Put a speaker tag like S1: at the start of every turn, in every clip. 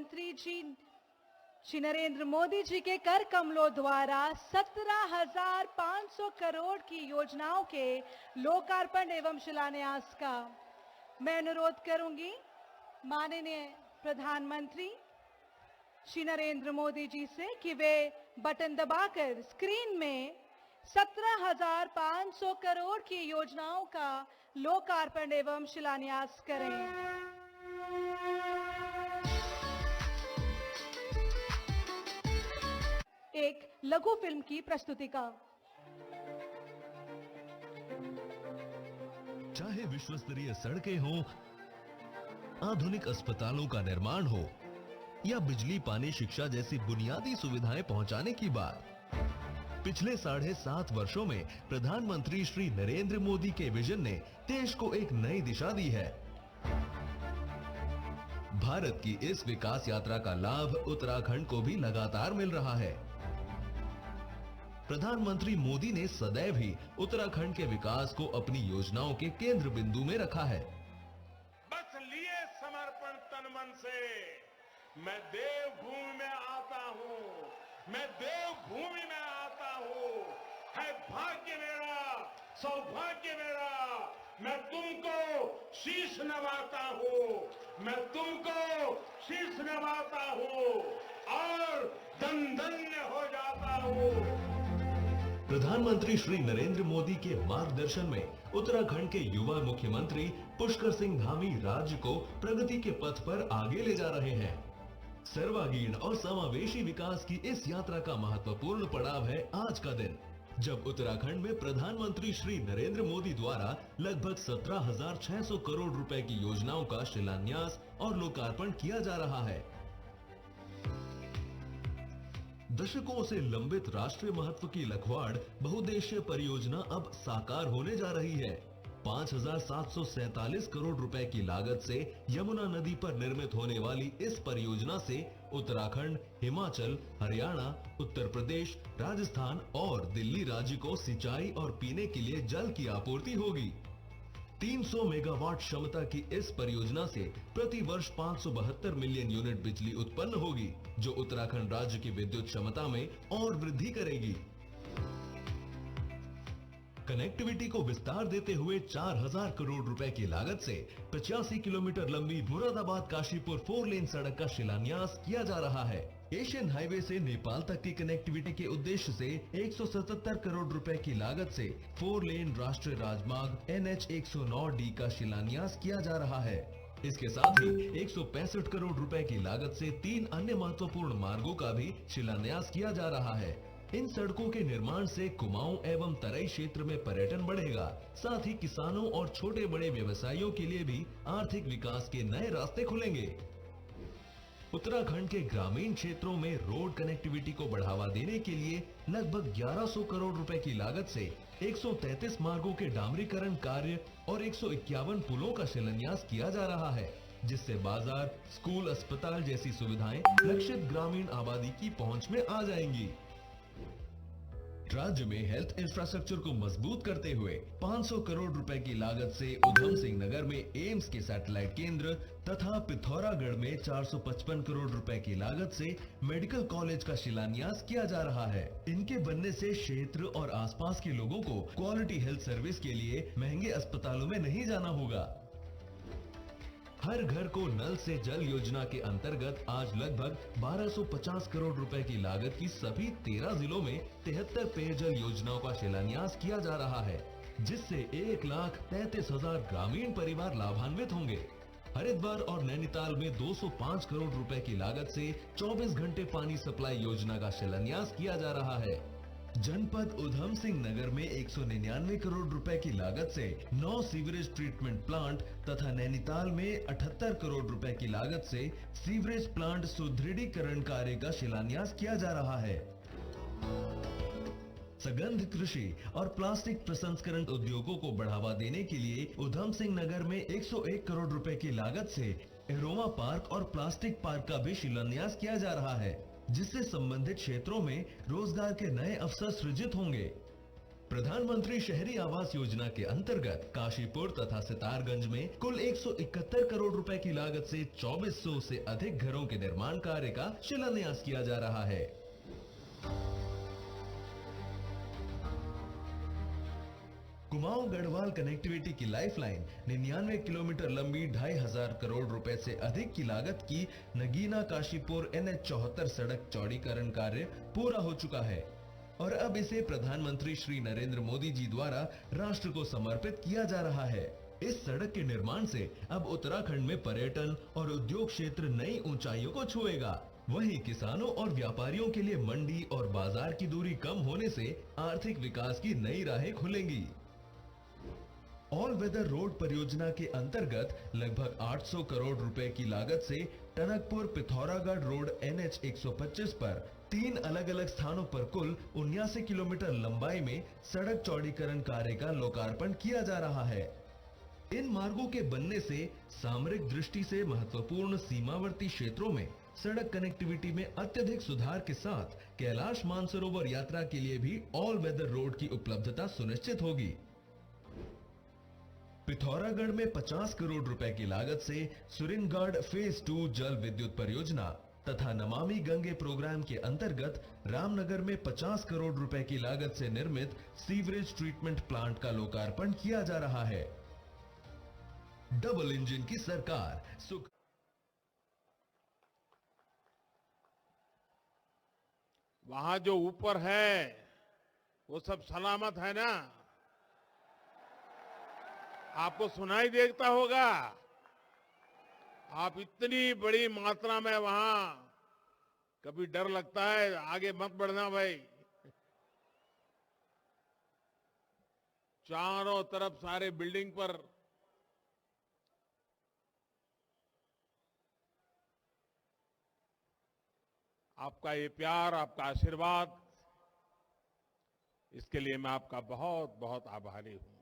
S1: प्रधानमंत्री जी श्री नरेंद्र मोदी जी के कर कमलों द्वारा 17,500 करोड़ की योजनाओं के लोकार्पण एवं शिलान्यास का मैं अनुरोध करूंगी माननीय प्रधानमंत्री श्री नरेंद्र मोदी जी से कि वे बटन दबाकर स्क्रीन में 17,500 करोड़ की योजनाओं का लोकार्पण एवं शिलान्यास करें। एक लघु फिल्म की प्रस्तुति का।
S2: चाहे विश्व स्तरीय सड़कें हो, आधुनिक अस्पतालों का निर्माण हो या बिजली, पानी, शिक्षा जैसी बुनियादी सुविधाएं पहुंचाने की बात, पिछले 7.5 वर्षों में प्रधानमंत्री श्री नरेंद्र मोदी के विजन ने देश को एक नई दिशा दी है। भारत की इस विकास यात्रा का लाभ उत्तराखंड को भी लगातार मिल रहा है। प्रधानमंत्री मोदी ने सदैव ही उत्तराखंड के विकास को अपनी योजनाओं के केंद्र बिंदु में रखा है।
S3: बस लिए समर्पण तन मन से मैं देवभूमि में आता हूँ, मैं देवभूमि में आता हूँ। है भाग्य मेरा, सौभाग्य मेरा, मैं तुमको शीश नवाता हूँ, मैं तुमको शीश नवाता हूँ और धन्य हो जाता हूँ।
S2: प्रधानमंत्री श्री नरेंद्र मोदी के मार्गदर्शन में उत्तराखंड के युवा मुख्यमंत्री पुष्कर सिंह धामी राज्य को प्रगति के पथ पर आगे ले जा रहे हैं। सर्वांगीण और समावेशी विकास की इस यात्रा का महत्वपूर्ण पड़ाव है आज का दिन, जब उत्तराखंड में प्रधानमंत्री श्री नरेंद्र मोदी द्वारा लगभग 17,600 करोड़ रुपए की योजनाओं का शिलान्यास और लोकार्पण किया जा रहा है। दशकों से लंबित राष्ट्रीय महत्व की लखवाड़ बहुउद्देशीय परियोजना अब साकार होने जा रही है। 5,747 करोड़ रुपए की लागत से यमुना नदी पर निर्मित होने वाली इस परियोजना से उत्तराखंड, हिमाचल, हरियाणा, उत्तर प्रदेश, राजस्थान और दिल्ली राज्य को सिंचाई और पीने के लिए जल की आपूर्ति होगी। 300 मेगावाट क्षमता की इस परियोजना से प्रति वर्ष 572 मिलियन यूनिट बिजली उत्पन्न होगी, जो उत्तराखंड राज्य की विद्युत क्षमता में और वृद्धि करेगी। कनेक्टिविटी को विस्तार देते हुए 4,000 करोड़ रुपए की लागत से 85 किलोमीटर लंबी मुरादाबाद काशीपुर 4 लेन सड़क का शिलान्यास किया जा रहा है। एशियन हाईवे से नेपाल तक की कनेक्टिविटी के उद्देश्य से 177 करोड़ रुपए की लागत से 4 लेन राष्ट्रीय राजमार्ग NH 109D का शिलान्यास किया जा रहा है। इसके साथ ही 165 करोड़ रुपए की लागत से 3 अन्य महत्वपूर्ण मार्गों का भी शिलान्यास किया जा रहा है। इन सड़कों के निर्माण से कुमाऊं एवं तराई क्षेत्र में पर्यटन बढ़ेगा, साथ ही किसानों और छोटे बड़े व्यवसायियों के लिए भी आर्थिक विकास के नए रास्ते खुलेंगे। उत्तराखंड के ग्रामीण क्षेत्रों में रोड कनेक्टिविटी को बढ़ावा देने के लिए लगभग 1100 करोड़ रुपए की लागत से 133 मार्गों के डामरीकरण कार्य और 151 पुलों का शिलान्यास किया जा रहा है, जिससे बाजार, स्कूल, अस्पताल जैसी सुविधाएं लक्षित ग्रामीण आबादी की पहुंच में आ जाएंगी। राज्य में हेल्थ इंफ्रास्ट्रक्चर को मजबूत करते हुए 500 करोड़ रुपए की लागत से उधम सिंह नगर में एम्स के सैटेलाइट केंद्र तथा पिथौरागढ़ में 455 करोड़ रुपए की लागत से मेडिकल कॉलेज का शिलान्यास किया जा रहा है। इनके बनने से क्षेत्र और आसपास के लोगों को क्वालिटी हेल्थ सर्विस के लिए महंगे अस्पतालों में नहीं जाना होगा। हर घर को नल से जल योजना के अंतर्गत आज लगभग 1250 करोड़ रुपए की लागत की सभी 13 जिलों में 73 पेयजल योजनाओं का शिलान्यास किया जा रहा है, जिससे 1,33,000 ग्रामीण परिवार लाभान्वित होंगे। हरिद्वार और नैनीताल में 205 करोड़ रुपए की लागत से 24 घंटे पानी सप्लाई योजना का शिलान्यास किया जा रहा है। जनपद उधम सिंह नगर में 199 करोड़ रुपए की लागत से 9 सीवरेज ट्रीटमेंट प्लांट तथा नैनीताल में 78 करोड़ रुपए की लागत से सीवरेज प्लांट सुदृढ़ीकरण कार्य का शिलान्यास किया जा रहा है। सगंध कृषि और प्लास्टिक प्रसंस्करण उद्योगों को बढ़ावा देने के लिए उधम सिंह नगर में 101 करोड़ रुपए की लागत से एरोमा पार्क और प्लास्टिक पार्क का भी शिलान्यास किया जा रहा है, जिससे संबंधित क्षेत्रों में रोजगार के नए अवसर सृजित होंगे। प्रधानमंत्री शहरी आवास योजना के अंतर्गत काशीपुर तथा सितारगंज में कुल 171 करोड़ रुपए की लागत से 2400 से अधिक घरों के निर्माण कार्य का शिलान्यास किया जा रहा है। कुमाऊं गढ़वाल कनेक्टिविटी की लाइफलाइन 99 किलोमीटर लंबी 2500 करोड़ रुपए से अधिक की लागत की नगीना काशीपुर NH 74 सड़क चौड़ीकरण कार्य पूरा हो चुका है और अब इसे प्रधानमंत्री श्री नरेंद्र मोदी जी द्वारा राष्ट्र को समर्पित किया जा रहा है। इस सड़क के निर्माण से अब उत्तराखंड में पर्यटन और उद्योग क्षेत्र नई ऊंचाइयों को छुएगा। वहीं किसानों और व्यापारियों के लिए मंडी और बाजार की दूरी कम होने से आर्थिक विकास की नई राहें खुलेंगी। ऑल वेदर रोड परियोजना के अंतर्गत लगभग 800 करोड़ रुपए की लागत से टनकपुर पिथौरागढ़ रोड NH 125 पर 3 अलग अलग स्थानों पर कुल 79 किलोमीटर लंबाई में सड़क चौड़ीकरण कार्य का लोकार्पण किया जा रहा है। इन मार्गों के बनने से सामरिक दृष्टि से महत्वपूर्ण सीमावर्ती क्षेत्रों में सड़क कनेक्टिविटी में अत्यधिक सुधार के साथ कैलाश मानसरोवर यात्रा के लिए भी ऑल वेदर रोड की उपलब्धता सुनिश्चित होगी। पिथौरागढ़ में 50 करोड़ रुपए की लागत से सुरिनगढ़ फेज 2 जल विद्युत परियोजना तथा नमामि गंगे प्रोग्राम के अंतर्गत रामनगर में 50 करोड़ रुपए की लागत से निर्मित सीवरेज ट्रीटमेंट प्लांट का लोकार्पण किया जा रहा है। डबल इंजन की सरकार सुख।
S3: वहां जो ऊपर है वो सब सलामत है ना? आपको सुनाई देता होगा। आप इतनी बड़ी मात्रा में वहां, कभी डर लगता है आगे मत बढ़ना भाई। चारों तरफ सारे बिल्डिंग पर आपका ये प्यार, आपका आशीर्वाद, इसके लिए मैं आपका बहुत बहुत आभारी हूं।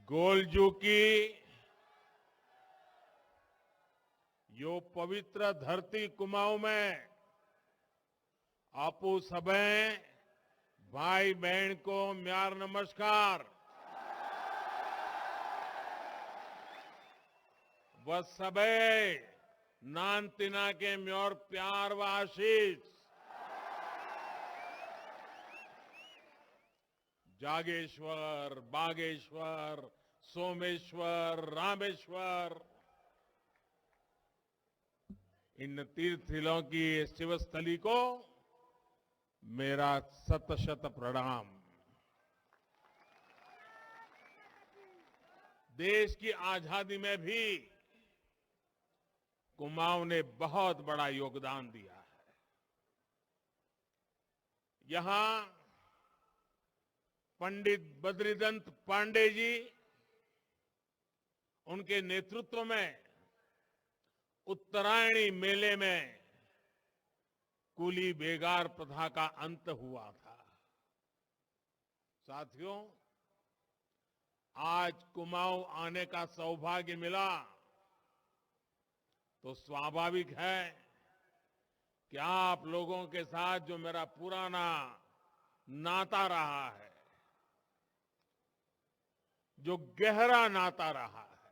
S3: गोलजू की यो पवित्र धरती कुमाऊं में आपू सबे भाई बहन को म्यार नमस्कार। वह सबे नान तिना के म्योर प्यार व आशीष। जागेश्वर, बागेश्वर, सोमेश्वर, रामेश्वर, इन तीर्थस्थलों की शिवस्थली को मेरा शत शत प्रणाम। देश की आजादी में भी कुमाऊं ने बहुत बड़ा योगदान दिया है। यहां पंडित बद्रीदंत पांडे जी, उनके नेतृत्व में उत्तरायणी मेले में कुली बेगार प्रथा का अंत हुआ था। साथियों, आज कुमाऊं आने का सौभाग्य मिला तो स्वाभाविक है कि आप लोगों के साथ जो मेरा पुराना नाता रहा है, जो गहरा नाता रहा है,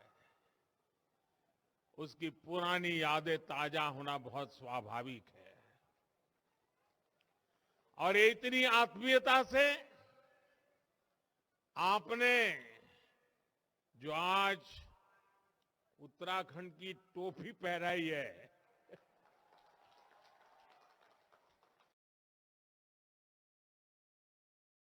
S3: उसकी पुरानी यादें ताजा होना बहुत स्वाभाविक है। और इतनी आत्मीयता से आपने जो आज उत्तराखंड की टोपी पहनाई है,